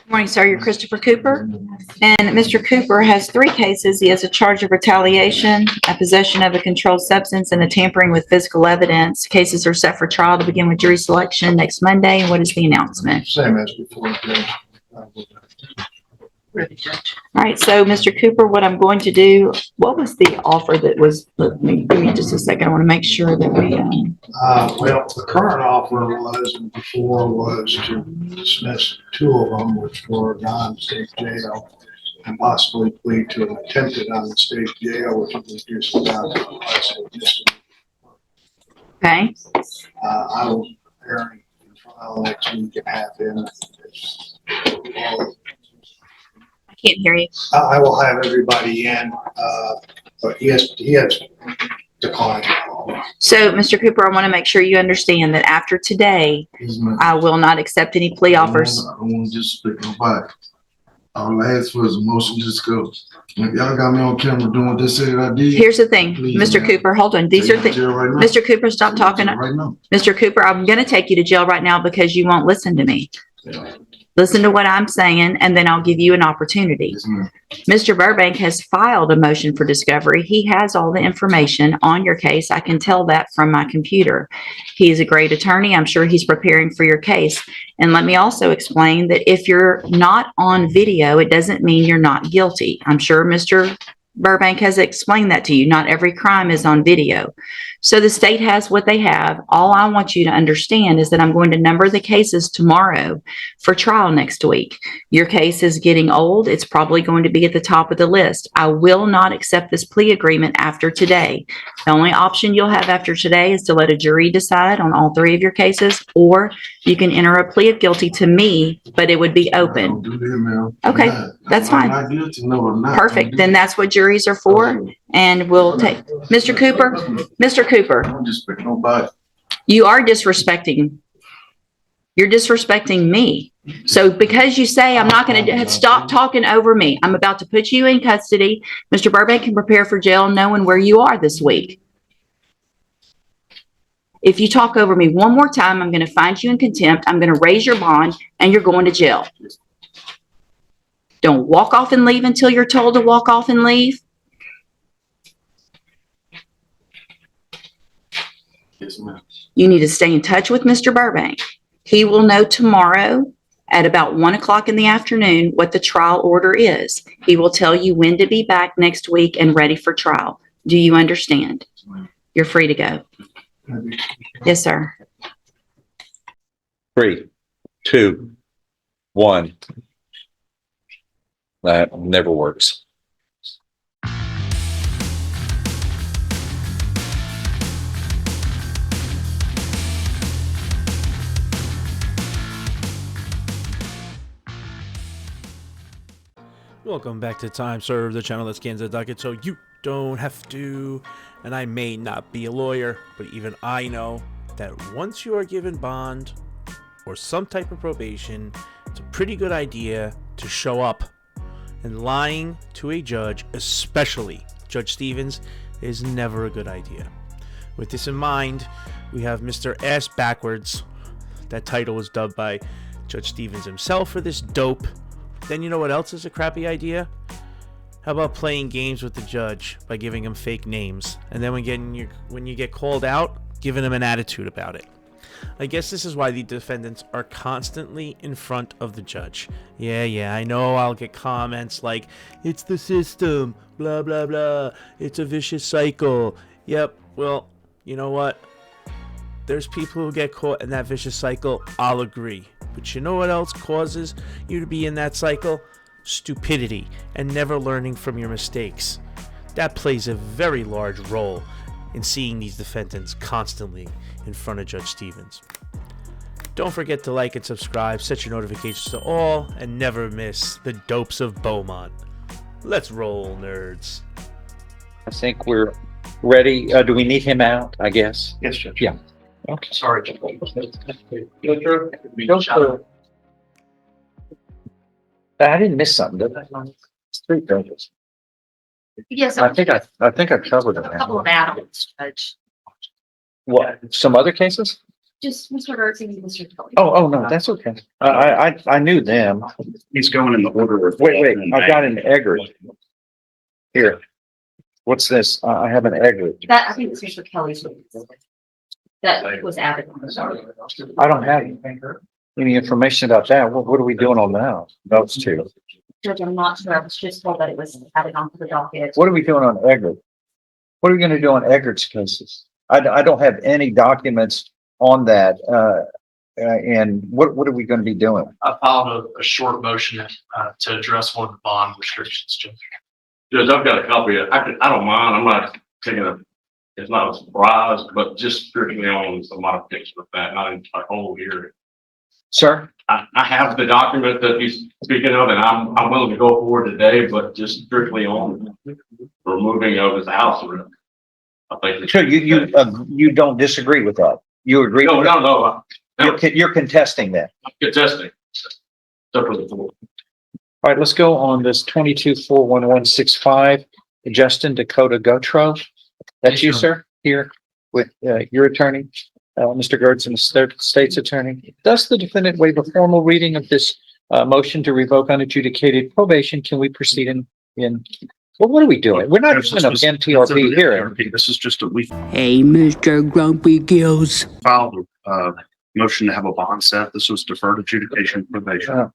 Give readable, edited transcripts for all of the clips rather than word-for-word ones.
Morning, sir. You're Christopher Cooper. And Mr. Cooper has 3 cases. He has a charge of retaliation, a possession of a controlled substance, and a tampering with physical evidence. Cases are set for trial to begin with jury selection next Monday. And what is the announcement? Same as before, Judge. All right, so Mr. Cooper, what I'm going to do, what was the offer that was, give me just a second. I want to make sure that we, Well, the current offer was, and before was to dismiss 2 of them, which were non-state jail, and possibly plead to an attempted on-state jail, which would reduce the down to a state misdemeanor. okay. I will be preparing the trial next week and have him. I can't hear you. I will have everybody in, but he has declined. So, Mr. Cooper, I want to make sure you understand that after today, I will not accept any plea offers. I don't want to disrespect nobody. All I asked for is a motion to discuss. If y'all got me on camera doing what they said I did. Here's the thing, please, Mr. ma'am. Cooper, hold on. These are things. Right now. Mr. Cooper, stop talking. Right now. Mr. Cooper, I'm going to take you to jail right now because you won't listen to me. Listen to what I'm saying, and then I'll give you an opportunity. Yes, ma'am. Mr. Burbank has filed a motion for discovery. He has all the information on your case. I can tell that from my computer. He is a great attorney. I'm sure he's preparing for your case. And let me also explain that if you're not on video, it doesn't mean you're not guilty. I'm sure Mr. Burbank has explained that to you. Not every crime is on video. So the state has what they have. All I want you to understand is that I'm going to number the cases tomorrow for trial next week. Your case is getting old. It's probably going to be at the top of the list. I will not accept this plea agreement after today. The only option you'll have after today is to let a jury decide on all 3 of your cases, or you can enter a plea of guilty to me, but it would be I open. don't do that, ma'am. Okay, that's fine. I'm not guilty. No, I'm not. Perfect. Then that's what juries are for. And we'll take, Mr. Cooper, I don't disrespect nobody. you are disrespecting. You're disrespecting me. So because you say I'm not going to stop talking over me, I'm about to put you in custody. Mr. Burbank can prepare for jail knowing where you are this week. If you talk over me one more time, I'm going to find you in contempt. I'm going to raise your bond and you're going to jail. Don't walk off and leave until you're told to walk off and leave. Yes, ma'am. You need to stay in touch with Mr. Burbank. He will know tomorrow at about 1 o'clock in the afternoon what the trial order is. He will tell you when to be back next week and ready for trial. Do you understand? You're free to go. Yes, sir. 3, 2, 1. That never works. Welcome back to Time Served, the channel that scans the docket so you don't have to. And I may not be a lawyer, but even I know that once you are given bond or some type of probation, it's a pretty good idea to show up. And lying to a judge, especially Judge Stevens, is never a good idea. With this in mind, we have Mr. Ass Backwards. That title was dubbed by Judge Stevens himself for this dope. Then you know what else is a crappy idea? How about playing games with the judge by giving him fake names, and then when you get called out, giving him an attitude about it? I guess this is why the defendants are constantly in front of the judge. Yeah, I know I'll get comments like, it's the system, blah, blah, blah. It's a vicious cycle. Yep, well, you know what? There's people who get caught in that vicious cycle, I'll agree. But you know what else causes you to be in that cycle? Stupidity and never learning from your mistakes. That plays a very large role in seeing these defendants constantly in front of Judge Stevens. Don't forget to like and subscribe, set your notifications to all, and never miss the dopes of Beaumont. Let's roll, nerds. I think we're ready. Do we need him out, I guess? Yes, Judge. Yeah. Okay. Sorry, Judge. I didn't miss something, did I? 3 judges. Yes, I think I covered it. a couple of add-ons, Judge. What? Some other cases? Just Mr. Gertz and Mr. Kelly. Oh, no, that's okay. I knew them. He's going in the order of. Wait, I got an Eggert. Here. What's this? I have an Eggert. That, I think it's Mr. Kelly's. That was added. I don't have any information about that. What are we doing on that? Those two. Judge, I'm not sure. I was just told that it was added onto the docket. What are we doing on Eggert? What are we gonna do on Eggert's cases? I don't have any documents on that. And what are we gonna be doing? I filed a short motion to address one of the bond restrictions, Judge. Judge, I've got a copy of it. I don't mind. I'm not taking it's not a surprise, but just strictly on the modification of that, not in a whole hearing. Sir? I have the document that he's speaking of, and I'm willing to go forward today, but just strictly on removing of his house arrest. I think. So you don't disagree with that? You agree? No, with no, that? no. You're contesting that. I'm contesting. Separately. All right, let's go on this 22-41165. Justin Dakota Gotro. That's you, sir, here with your attorney, Mr. Gertz, and the state's attorney. Does the defendant waive a formal reading of this motion to revoke unadjudicated probation? Can we proceed in? Well, what are we doing? We're not doing an NTRP hearing. This is just Hey, Mr. Grumpy Gills. filed a motion to have a bond set. This was deferred adjudication probation.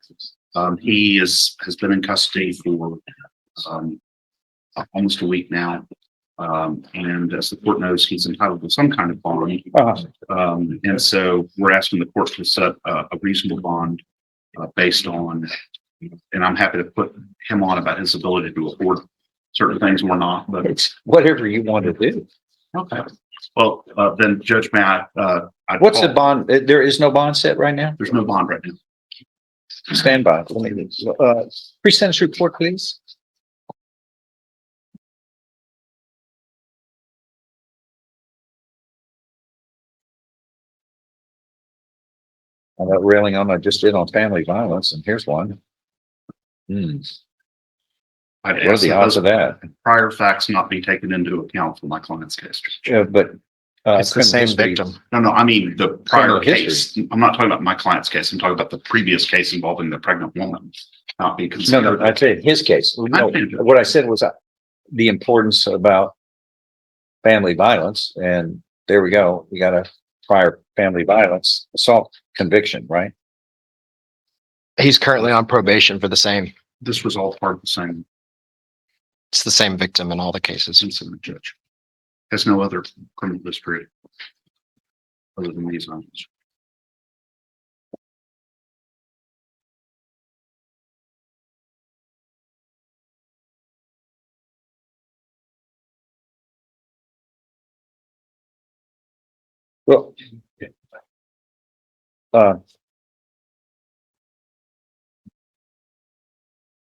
He has been in custody for almost a week now. And as the court knows, he's entitled to some kind of bond. And so we're asking the court to set a reasonable bond based on, and I'm happy to put him on about his ability to afford certain things or not, but It's whatever you want to do. okay. Well, then Judge Matt, What's the bond? There is no bond set right now? There's no bond right now. Stand by. Let me, pre-sentence report, please. I'm not railing on, I just did on family violence, and here's one. I'd What are ask the that odds those of that? prior facts not be taken into account for my client's case. But. It's the criminal same history- victim. No, I mean, the prior Criminal case. I'm not talking about my client's case. I'm talking about the previous case involving the pregnant woman not being No, considered. I said his case. No, what I said was the importance about family violence, and there we go. We got a prior family violence assault conviction, right? He's currently on probation for the same. This was all part of the same It's the same victim in all the cases. incident, Judge. Has no other criminal history other than these items. Well,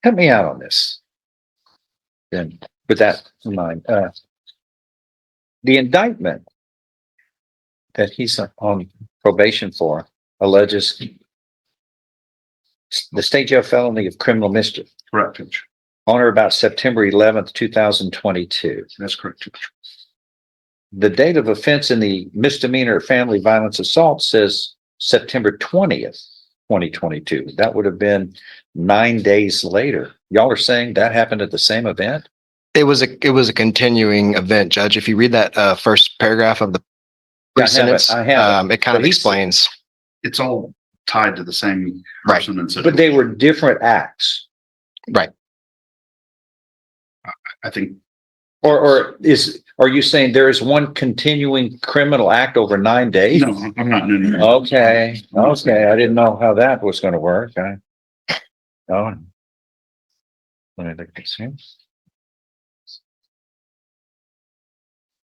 help me out on this. Then, with that in mind, the indictment that he's on probation for alleges the state jail felony of criminal mischief Correct, Judge. on or about September 11th, 2022. That's correct, Judge. The date of offense in the misdemeanor family violence assault says September 20th, 2022. That would have been 9 days later. Y'all are saying that happened at the same event? It was a continuing event, Judge. If you read that first paragraph of the Yeah, I have it. sentence, I have it kind of But he's- explains. It's all tied to the same Right. person and But they were different acts. Right. I think Or are you saying there is one continuing criminal act over 9 days? no, I'm not doing Okay, I didn't know how that was gonna work. Oh. Let me look at this here.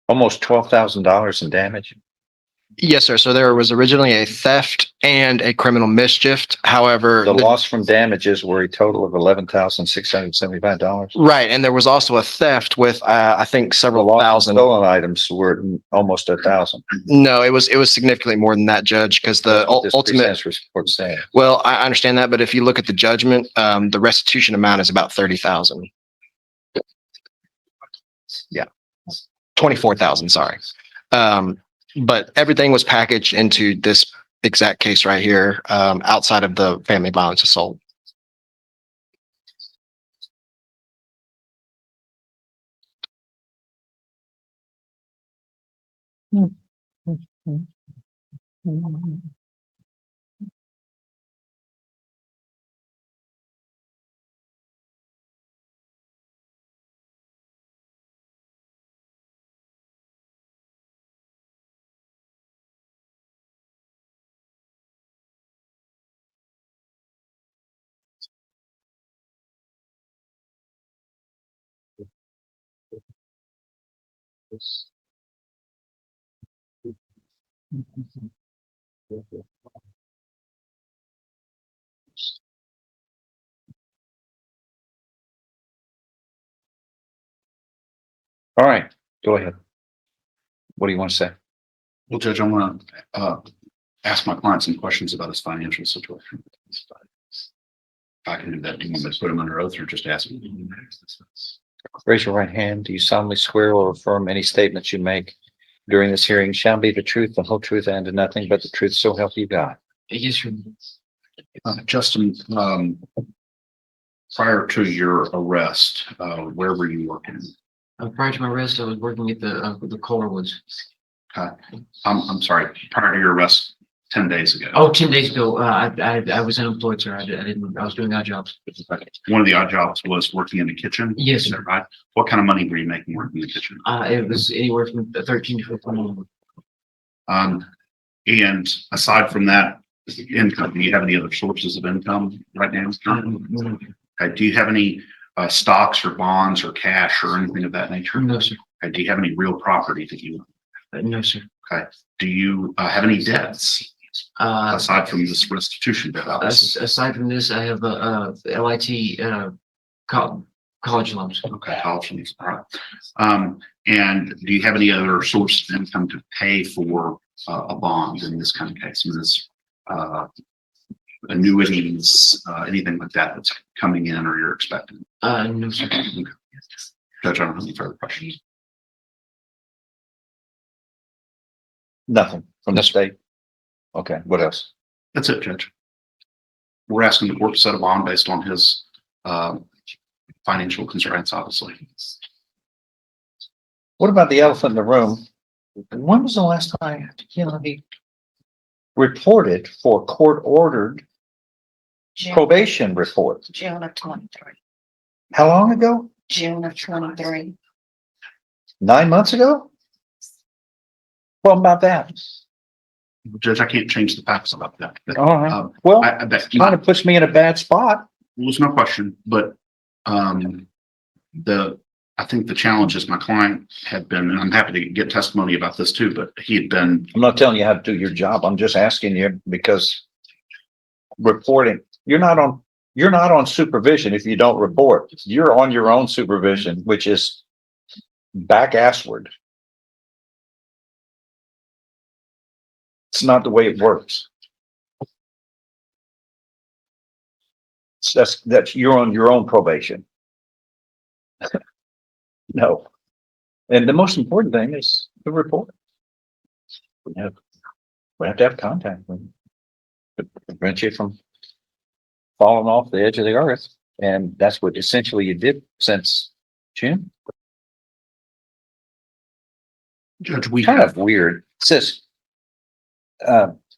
Almost $12,000 in damage. Yes, sir. So there was originally a theft and a criminal mischief. However, The loss from damages were a total of $11,675. right, and there was also a theft with I think The several loss of thousand. stolen items were almost 1,000. No, it was significantly more than that, Judge, because the That's what this ultimate. pre-sentence report saying. Well, I understand that, but if you look at the judgment, the restitution amount is about 30,000. Yeah, 24,000. Sorry. but everything was packaged into this exact case right here, outside of the family violence assault. All right, go ahead. What do you want to say? Well, Judge, I want to ask my client some questions about his financial situation. If I can do that, do you want me to put him under oath or just ask him? Raise your right hand. Do you solemnly swear or affirm any statements you make during this hearing shall be the truth, the whole truth, and nothing but the truth, so help you God? Yes, sir. Justin, prior to your arrest, where were you working? Prior to my arrest, I was working at the Collarwoods. I'm sorry, prior to your arrest 10 days ago. Oh, 10 days ago, I was unemployed, sir. I was doing odd jobs. One of the odd jobs was working in the kitchen? Yes, Is sir. that right? What kind of money were you making working in the kitchen? It was anywhere from 13 to 15. And aside from that income, do you have any other sources of income right now? Okay, do you have any stocks or bonds or cash or anything of that nature? No, sir. Okay, do you have any real property that you own? No, sir. Okay, do you have any debts aside from this restitution debt? Obviously? Aside from this, I have LIT college loans. Okay, college loans. All right. And do you have any other source of income to pay for a bond in this kind of case? I mean, this, annuities, anything like that that's coming in or you're expecting? No, sir. Okay. Judge, I don't have any further questions. Nothing from the state? Okay, what else? That's it, Judge. We're asking the court to set a bond based on his financial constraints, obviously. What about the elephant in the room? When was the last time, he reported for court-ordered probation report? June of 23. How long ago? June of 23. 9 months ago? What about that? Judge, I can't change the facts about that. All right. Well, that kind of puts me in a bad spot. there's no question, but I think the challenge is my client had been, and I'm happy to get testimony about this too, but he had been. I'm not telling you how to do your job. I'm just asking you because reporting, you're not on supervision if you don't report. You're on your own supervision, which is back assward. It's not the way it works. That's you're on your own probation. No. And the most important thing is the report. We have to have contact with them to prevent you from falling off the edge of the earth. And that's what essentially you did since June. Judge, we Kind have of weird. It says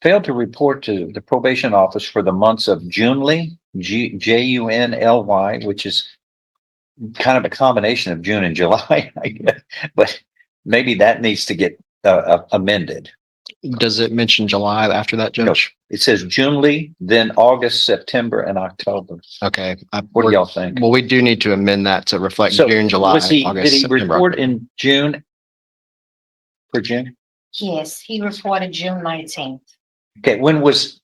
failed to report to the probation office for the months of Junely, Junly, which is kind of a combination of June and July, I guess. But maybe that needs to get amended. Does it mention July after that, Judge? No, it says Junely, then August, September, and October. Okay. What do y'all think? Well, we do need to amend that to reflect So, June, July, Did he August, September. report in June? For June? Yes, he reported June 19th. Okay, what was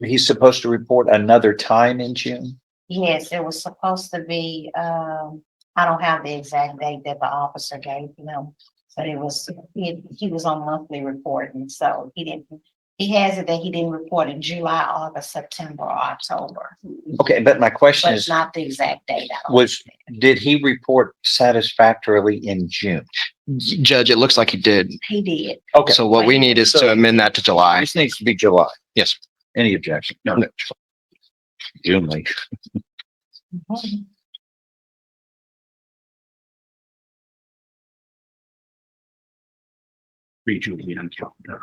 he supposed to report another time in June? Yes, it was supposed to be, I don't have the exact date that the officer gave him, but it was, he was on monthly reporting, so he has it that he didn't report in July, August, September, or October. Okay, but my question But is, it's not the exact date. I don't think. did he report satisfactorily in June? Judge, it looks like he did. He did. Okay. So what we need is to amend that to July. This needs to be July. Yes. Any objection? No. June, like. Regionally uncounted.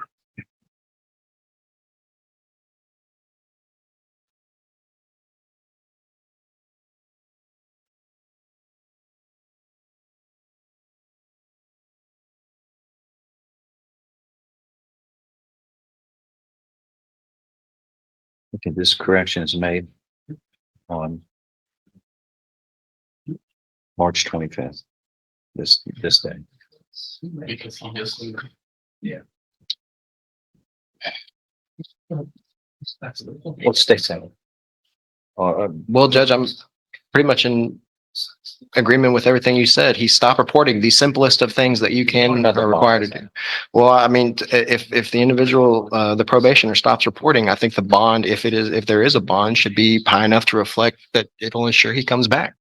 Okay, this correction is made on March 25th, this day. Because he just. Yeah. What states that? Well, Judge, I'm pretty much in agreement with everything you said. He stopped reporting the simplest of things that you can are required to do. Well, I mean, if the individual, the probationer stops reporting, I think the bond, if there is a bond, should be high enough to reflect that it'll ensure he comes back.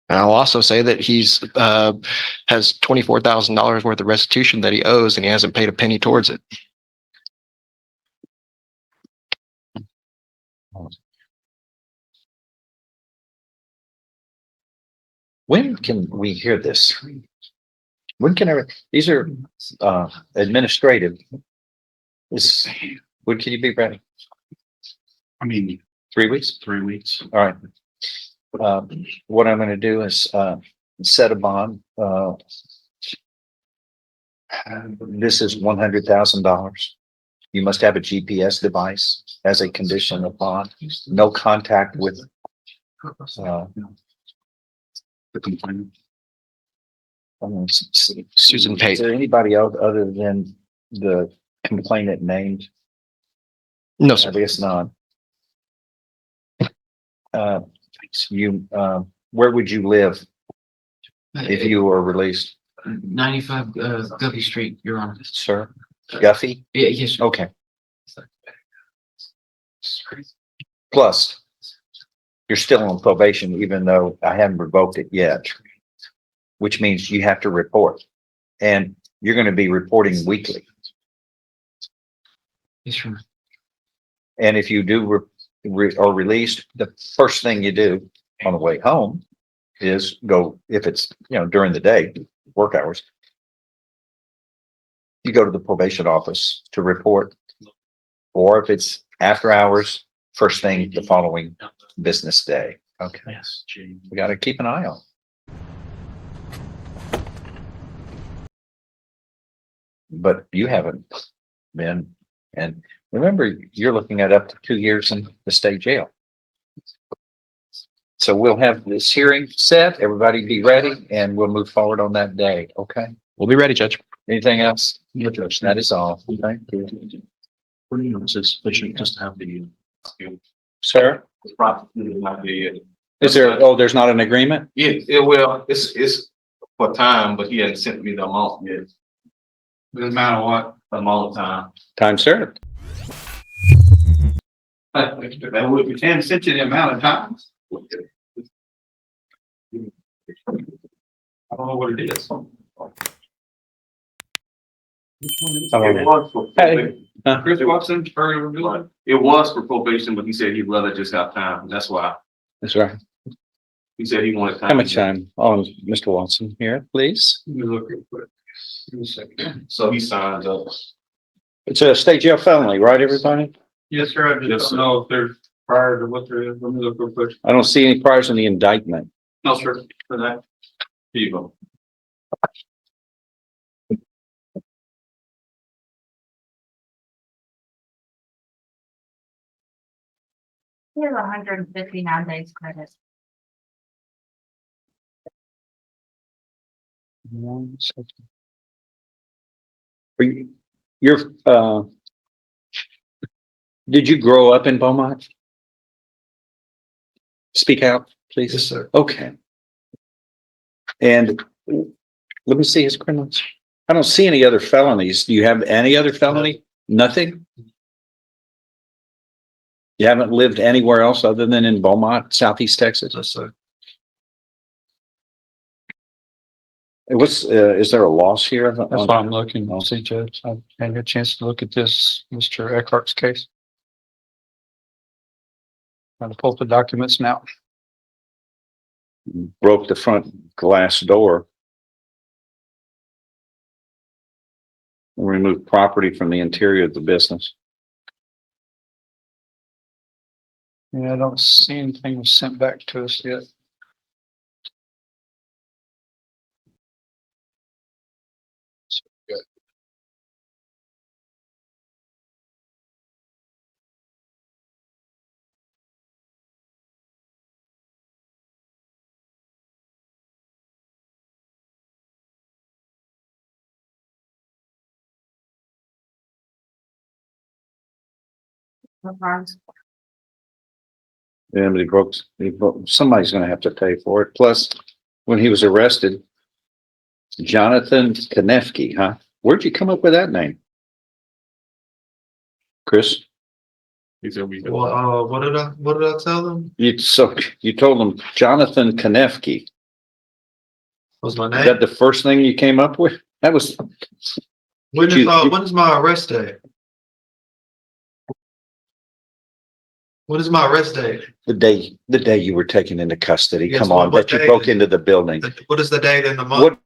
And I'll also say that he's has $24,000 worth of restitution that he owes, and he hasn't paid a penny towards it. When can we hear this? When can these are administrative. When can you be ready? I mean, 3 weeks? 3 weeks. All right. What I'm going to do is set a bond. This is $100,000. You must have a GPS device as a condition of bond. No contact with The complainant. Susan Is Pate. there anybody else other than the complainant named? No, I sir. guess not. Where would you live if you were released, 95 Guffey Street, Your Honor. sir? Guffey? Yeah, yes, sir. Okay. Plus, you're still on probation, even though I haven't revoked it yet, which means you have to report, and you're going to be reporting weekly. Yes, Your Honor. And if you do are released, the first thing you do on the way home is go, if it's, during the day, work hours, you go to the probation office to report, or if it's after hours, first thing the following business day. Okay. Yes. We got to keep an eye on. But you haven't been, and remember, you're looking at up to 2 years in the state jail. So we'll have this hearing set, everybody be ready, and we'll move forward on that day, okay? We'll be ready, Judge. Anything else? No, Judge. That is all. Thank you. Pretty much sufficient just to have the. Sir, Prosecutor might be. is there, there's not an agreement? Yeah, it will, it's for time, but he hasn't sent me the amount yet. Doesn't matter what. Amount of time. Time served. That would, we can send you the amount of times. I don't know what it is. It was for probation. Chris Watson, it was for probation, but he said he'd rather just have time. That's why. That's right. He said he wanted time. How much time? Oh, Mr. Watson here, please. Let me look real quick. Give me a second. So he signed up. It's a state jail felony, right, everybody? Yes, sir. I Yes, just sir. don't know if there's prior to what there is. Let me look real quick. I don't see any priors in the indictment. No, sir. For that. Here you go. He has 159 days credit. You're, did you grow up in Beaumont? Speak out, please. Yes, sir. Okay. And let me see his criminals. I don't see any other felonies. Do you have any other felony? Nothing? You haven't lived anywhere else other than in Beaumont, Southeast Texas? Yes, sir. Is there a loss here? That's why I'm looking. I'll see, Judge. I had a chance to look at this, Mr. Eckhart's case. Trying to pull up the documents now. Broke the front glass door. Removed property from the interior of the business. Yeah, I don't see anything was sent back to us yet. Yeah, but somebody's gonna have to pay for it. Plus, when he was arrested, Jonathan Konefsky, huh? Where'd you come up with that name? Chris? Well, what did I tell them? You told him Jonathan Konefsky. Was my Is that the first thing you came up with? That was. When is my arrest date? What is my arrest date? The day you were taken into custody. Yes, Come on, what that you day broke is into the building. What is the date in the month?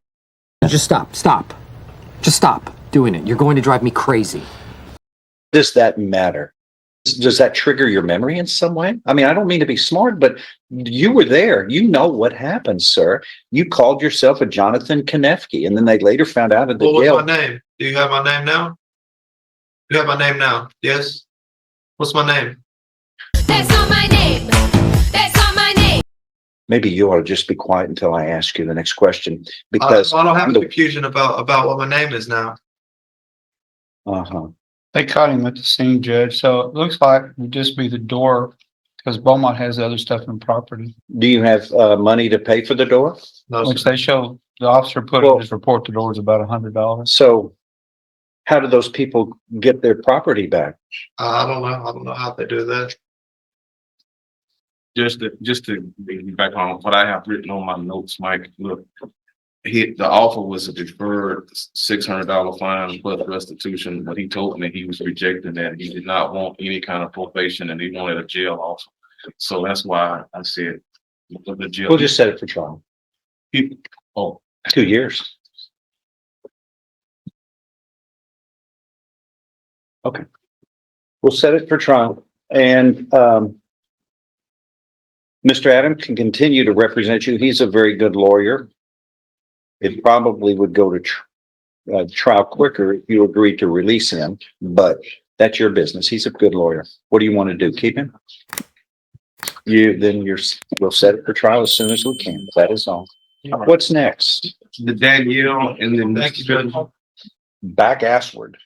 What Just stop. Just stop doing it. You're going to drive me crazy. does that matter? Does that trigger your memory in some way? I mean, I don't mean to be smart, but you were there. You know what happened, sir. You called yourself a Jonathan Konefsky, and then they later found out at the What jail. was my name? Do you have my name now? You have my name now? Yes? What's my name? That's not my name. That's not my name. Maybe you ought to just be quiet until I ask you the next question, because I don't have confusion about what my name is now. Uh-huh. They caught him at the scene, Judge, so it looks like it would just be the door because Beaumont has other stuff in property. Do you have money to pay for the door? No, Which sir. they show, the officer put in his report, the door is about $100. So how do those people get their property back? I don't know. I don't know how they do that. Just to be back on what I have written on my notes, Mike, look, the offer was a deferred $600 fine plus restitution, but he told me he was rejecting that. He did not want any kind of probation and he wanted a jail offer. So that's why I said the jail. We'll just set it for trial. 2 years. Okay. We'll set it for trial, and Mr. Adams can continue to represent you. He's a very good lawyer. It probably would go to trial quicker if you agreed to release him, but that's your business. He's a good lawyer. What do you want to do? Keep him? We'll set it for trial as soon as we can. That is all. What's next? The Danielle and then Thank you, Judge. Back assward.